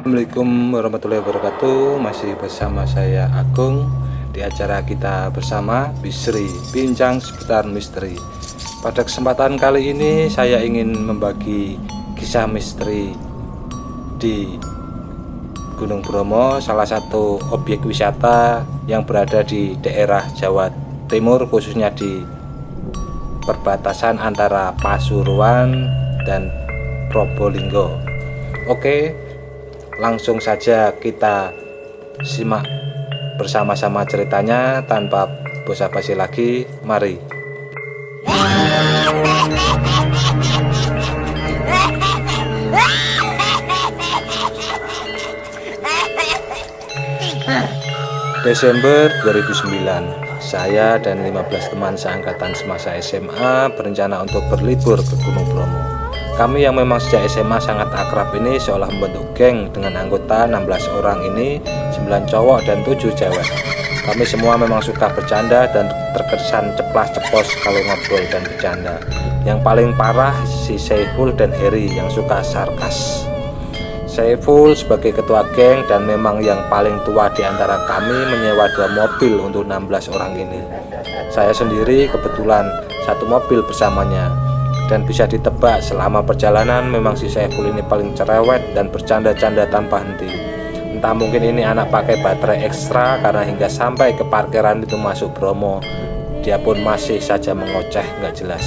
Assalamualaikum warahmatullahi wabarakatuh. Masih bersama saya Agung di acara kita bersama Bisri, bincang seputar misteri. Pada kesempatan kali ini saya ingin membagi kisah misteri di Gunung Bromo, salah satu objek wisata yang berada di daerah Jawa Timur, khususnya di perbatasan antara Pasuruan dan Probolinggo. Oke, langsung saja kita simak bersama-sama ceritanya tanpa basa-basi lagi. Mari. Desember 2009, saya dan 15 teman seangkatan semasa SMA berencana untuk berlibur ke Gunung Bromo. Kami yang memang sejak SMA sangat akrab ini seolah membentuk geng dengan anggota 16 orang ini, 9 cowok dan 7 cewek. Kami semua memang suka bercanda dan terkesan ceplas-ceplos kalau ngobrol dan bercanda. Yang paling parah si Saiful dan Heri yang suka sarkas. Saiful sebagai ketua geng dan memang yang paling tua di antara kami menyewa 2 mobil untuk 16 orang ini. Saya sendiri kebetulan 1 mobil bersamanya. Dan bisa ditebak selama perjalanan memang si Saiful ini paling cerewet dan bercanda-canda tanpa henti. Entah mungkin ini anak pakai baterai ekstra karena hingga sampai ke parkiran itu masuk Bromo, dia pun masih saja mengoceh nggak jelas.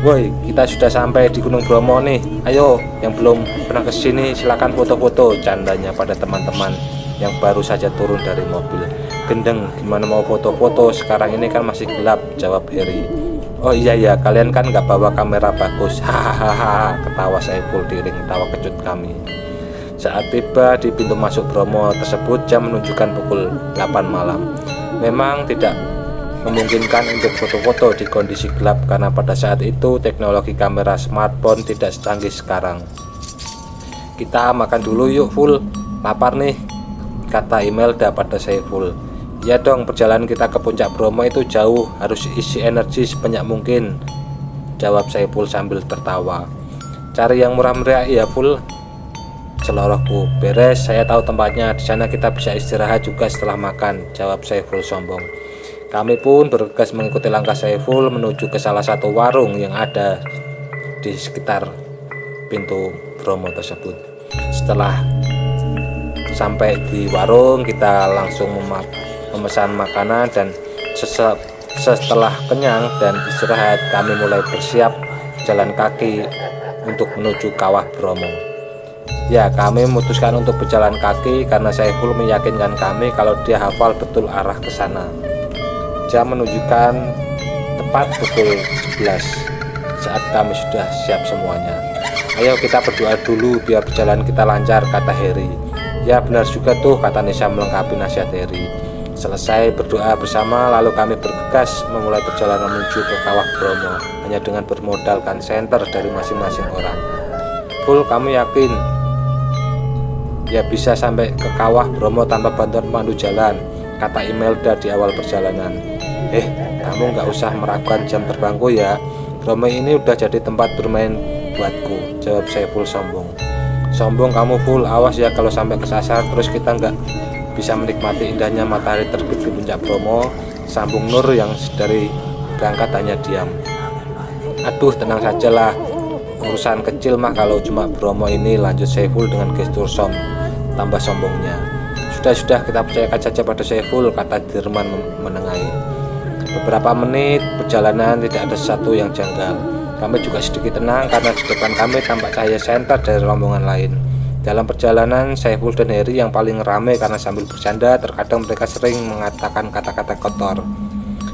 Woi, kita sudah sampai di Gunung Bromo nih. Ayo, yang belum pernah kesini silakan foto-foto, candanya pada teman-teman yang baru saja turun dari mobil. Gendeng, gimana mau foto-foto, sekarang ini kan masih gelap, jawab Heri. Oh iya ya, kalian kan nggak bawa kamera bagus. Hahaha, ketawa Saiful diiring tawa kecut kami. Saat tiba di pintu masuk Bromo tersebut, jam menunjukkan pukul 8 malam. Memang tidak memungkinkan untuk foto-foto di kondisi gelap karena pada saat itu teknologi kamera smartphone tidak secanggih sekarang. Kita makan dulu yuk, Ful. Lapar nih, kata Imelda pada Saiful. Ya dong, perjalanan kita ke puncak Bromo itu jauh, harus isi energi sebanyak mungkin, jawab Saiful sambil tertawa. Cari yang murah meriah ya, Ful, celorohku. Beres, saya tahu tempatnya, di sana kita bisa istirahat juga setelah makan, jawab Saiful sombong. Kami pun bergegas mengikuti langkah Saiful menuju ke salah satu warung yang ada di sekitar pintu Bromo tersebut. Setelah sampai di warung, kita langsung memesan makanan dan setelah kenyang dan istirahat, kami mulai bersiap jalan kaki untuk menuju kawah Bromo. Ya, kami memutuskan untuk berjalan kaki karena Saiful meyakinkan kami kalau dia hafal betul arah ke sana. Jam menunjukkan tepat pukul 11 saat kami sudah siap semuanya. Ayo kita berdoa dulu biar perjalanan kita lancar, kata Heri. Ya benar juga tuh, kata Nisa melengkapi nasihat Heri. Selesai berdoa bersama, lalu kami bergegas memulai perjalanan menuju ke kawah Bromo hanya dengan bermodalkan senter dari masing-masing orang. Full, kamu yakin ya bisa sampai ke kawah Bromo tanpa bantuan pemandu jalan, kata Imelda di awal perjalanan. Kamu nggak usah meragukan jam terbangku ya, Bromo ini udah jadi tempat bermain buatku, jawab Saiful sombong. Sombong kamu, Full, awas ya kalau sampai kesasar terus kita nggak bisa menikmati indahnya matahari terbit di puncak Bromo, sambung Nur yang dari berangkat hanya diam. Aduh, tenang sajalah, urusan kecil mah kalau cuma Bromo ini, lanjut Saiful dengan gestur tambah sombongnya. Sudah kita percayakan saja pada Saiful, kata Dirman menengahi. Beberapa menit perjalanan tidak ada satu yang janggal. Kami juga sedikit tenang karena di depan kami tampak cahaya senter dari rombongan lain. Dalam perjalanan, Saiful dan Heri yang paling ramai karena sambil bercanda, terkadang mereka sering mengatakan kata-kata kotor.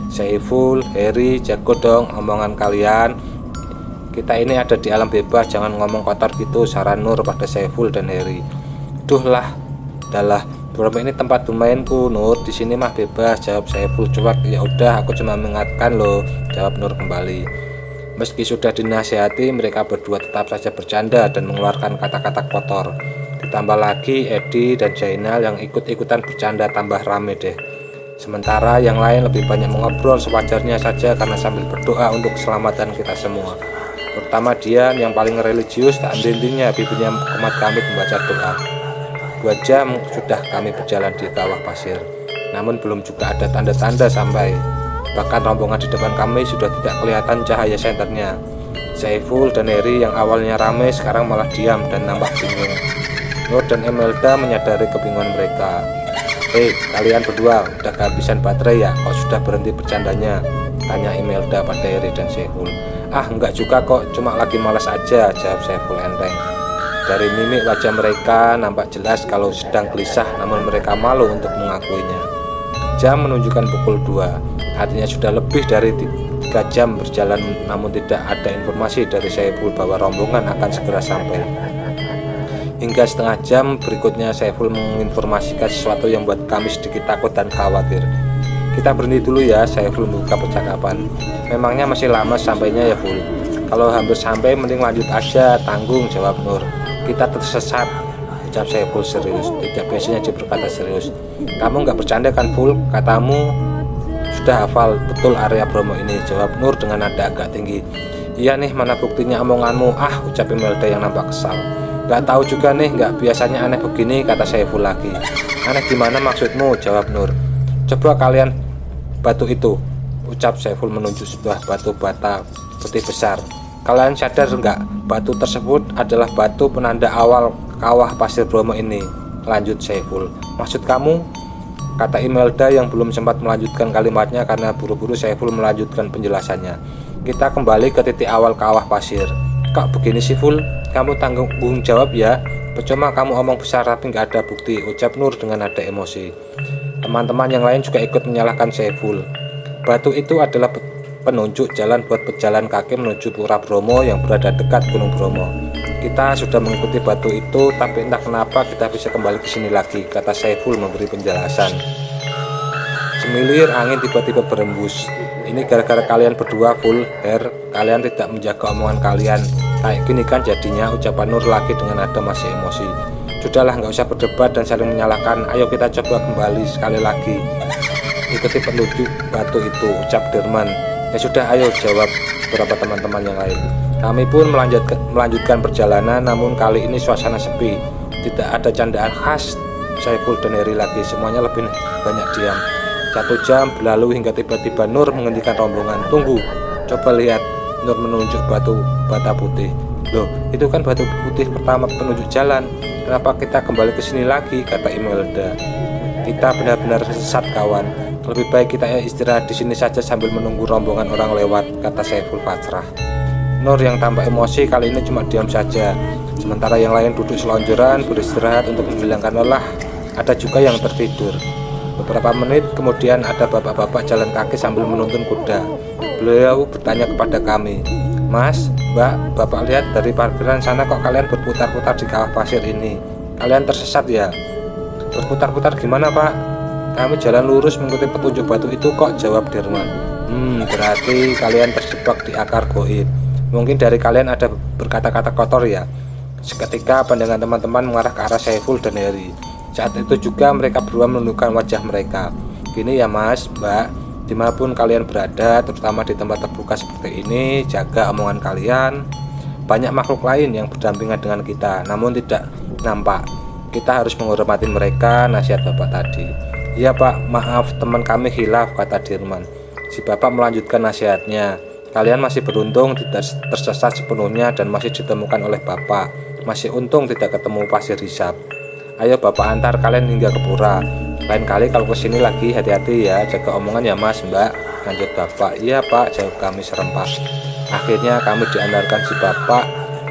Saiful, Heri, jago dong omongan kalian. Kita ini ada di alam bebas, jangan ngomong kotor gitu, saran Nur pada Saiful dan Heri. Duh lah, Bromo ini tempat bermainku, Nur, di sini mah bebas, jawab Saiful cuek. Ya udah, aku cuma mengingatkan loh, jawab Nur kembali. Meski sudah dinasihati, mereka berdua tetap saja bercanda dan mengeluarkan kata-kata kotor. Ditambah lagi Edi dan Jainal yang ikut-ikutan bercanda, tambah rame deh. Sementara yang lain lebih banyak mengobrol sewajarnya saja karena sambil berdoa untuk keselamatan kita semua. Terutama Dian yang paling religius, tak henti-hentinya bibinya umat kami membaca doa. 2 jam sudah kami berjalan di kawah pasir, namun belum juga ada tanda-tanda sampai. Bahkan rombongan di depan kami sudah tidak kelihatan cahaya senternya. Saiful dan Heri yang awalnya ramai sekarang malah diam dan nampak bingung. Nur dan Imelda menyadari kebingungan mereka. "Hei, kalian berdua udah kehabisan baterai ya? Kok sudah berhenti bercandanya?" tanya Imelda pada Heri dan Saiful. "Ah, enggak juga kok, cuma lagi malas aja," jawab Saiful enteng. Dari mimik wajah mereka nampak jelas kalau sedang gelisah, namun mereka malu untuk mengakuinya. Jam menunjukkan pukul 2, artinya sudah lebih dari 3 jam berjalan, namun tidak ada informasi dari Saiful bahwa rombongan akan segera sampai. Hingga setengah jam berikutnya Saiful menginformasikan sesuatu yang membuat kami sedikit takut dan khawatir. "Kita berhenti dulu ya," Saiful membuka percakapan. "Memangnya masih lama sampainya ya, Ful?" "Kalau hampir sampai mending lanjut aja, tanggung," jawab Nur. "Kita tersesat," ucap Saiful serius. Tidak biasanya dia berkata serius. "Kamu nggak bercanda kan, Ful? Katamu sudah hafal betul area Bromo ini," jawab Nur dengan nada agak tinggi. "Iya nih, mana buktinya omonganmu?" "Ah," ucap Imelda yang nampak kesal. "Nggak tahu juga nih, nggak biasanya aneh begini," kata Saiful lagi. "Aneh gimana maksudmu?" jawab Nur. "Coba kalian batu itu," ucap Saiful menunjuk sebuah batu bata putih besar. "Kalian sadar nggak, batu tersebut adalah batu penanda awal kawah pasir Bromo ini," lanjut Saiful. "Maksud kamu?" kata Imelda yang belum sempat melanjutkan kalimatnya karena buru-buru Saiful melanjutkan penjelasannya. "Kita kembali ke titik awal kawah pasir." "Kok begini sih, Ful? Kamu tanggung jawab ya. Percuma kamu omong besar tapi nggak ada bukti," ucap Nur dengan nada emosi. Teman-teman yang lain juga ikut menyalahkan Saiful. "Batu itu adalah penunjuk jalan buat pejalan kaki menuju Pura Bromo yang berada dekat Gunung Bromo. Kita sudah mengikuti batu itu, tapi entah kenapa kita bisa kembali ke sini lagi," kata Saiful memberi penjelasan. Semilir angin tiba-tiba berembus. "Ini gara-gara kalian berdua, Ful, Her. Kalian tidak menjaga omongan kalian. Kayak gini kan jadinya," ucapan Nur lagi dengan nada masih emosi. "Sudahlah, nggak usah berdebat dan saling menyalahkan. Ayo kita coba kembali sekali lagi. Ikuti petunjuk batu itu," ucap Derman. "Ya sudah, ayo," jawab beberapa teman-teman yang lain. Kami pun melanjutkan perjalanan, namun kali ini suasana sepi. Tidak ada candaan khas Saiful dan Heri lagi, semuanya lebih banyak diam. 1 jam berlalu hingga tiba-tiba Nur menghentikan rombongan. "Tunggu, coba lihat," Nur menunjuk batu bata putih. "Loh, itu kan batu putih pertama penunjuk jalan. Kenapa kita kembali ke sini lagi?" kata Imelda. "Kita benar-benar sesat, kawan. Lebih baik kita istirahat di sini saja sambil menunggu rombongan orang lewat," kata Saiful pasrah. Nur yang tampak emosi kali ini cuma diam saja, sementara yang lain duduk selonjoran beristirahat untuk menghilangkan lelah. Ada juga yang tertidur. Beberapa menit kemudian ada bapak-bapak jalan kaki sambil menuntun kuda. Beliau bertanya kepada kami, "Mas, Mbak, Bapak lihat dari parkiran sana kok kalian berputar-putar di kawah pasir ini. Kalian tersesat ya?" "Berputar-putar gimana, Pak? Kami jalan lurus mengikuti petunjuk batu itu kok," jawab Derman. Berarti kalian terjebak di akar goib. Mungkin dari kalian ada berkata-kata kotor ya." Seketika pandangan teman-teman mengarah ke arah Saiful dan Heri. Saat itu juga mereka berdua menundukkan wajah mereka. "Gini ya Mas, Mbak, dimanapun kalian berada, terutama di tempat terbuka seperti ini, jaga omongan kalian. Banyak makhluk lain yang berdampingan dengan kita, namun tidak nampak. Kita harus menghormati mereka," nasihat Bapak tadi. "Iya Pak, maaf teman kami khilaf," kata Dirman. Si Bapak melanjutkan nasihatnya. "Kalian masih beruntung tidak tersesat sepenuhnya dan masih ditemukan oleh Bapak. Masih untung tidak ketemu pasir hisap. Ayo Bapak antar kalian hingga ke pura. Lain kali kalau kesini lagi hati-hati ya, jaga omongan ya Mas, Mbak," lanjut Bapak. "Iya Pak," jawab kami serempak. Akhirnya kami diantarkan si Bapak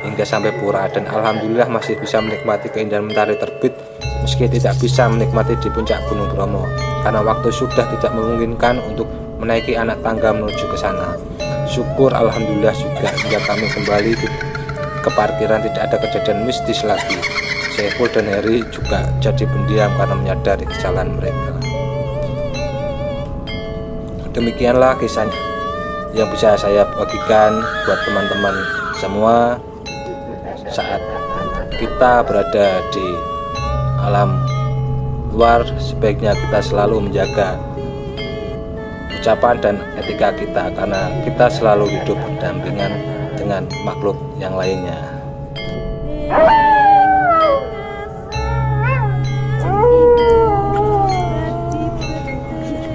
hingga sampai pura dan alhamdulillah masih bisa menikmati keindahan mentari terbit meski tidak bisa menikmati di puncak Gunung Bromo karena waktu sudah tidak memungkinkan untuk menaiki anak tangga menuju ke sana. Syukur alhamdulillah juga hingga kami kembali ke parkiran tidak ada kejadian mistis lagi. Saiful dan Heri juga jadi pendiam karena menyadari kesalahan mereka. Demikianlah kisahnya yang bisa saya bagikan buat teman-teman semua. Saat kita berada di alam luar, sebaiknya kita selalu menjaga ucapan dan etika kita karena kita selalu hidup berdampingan dengan makhluk yang lainnya.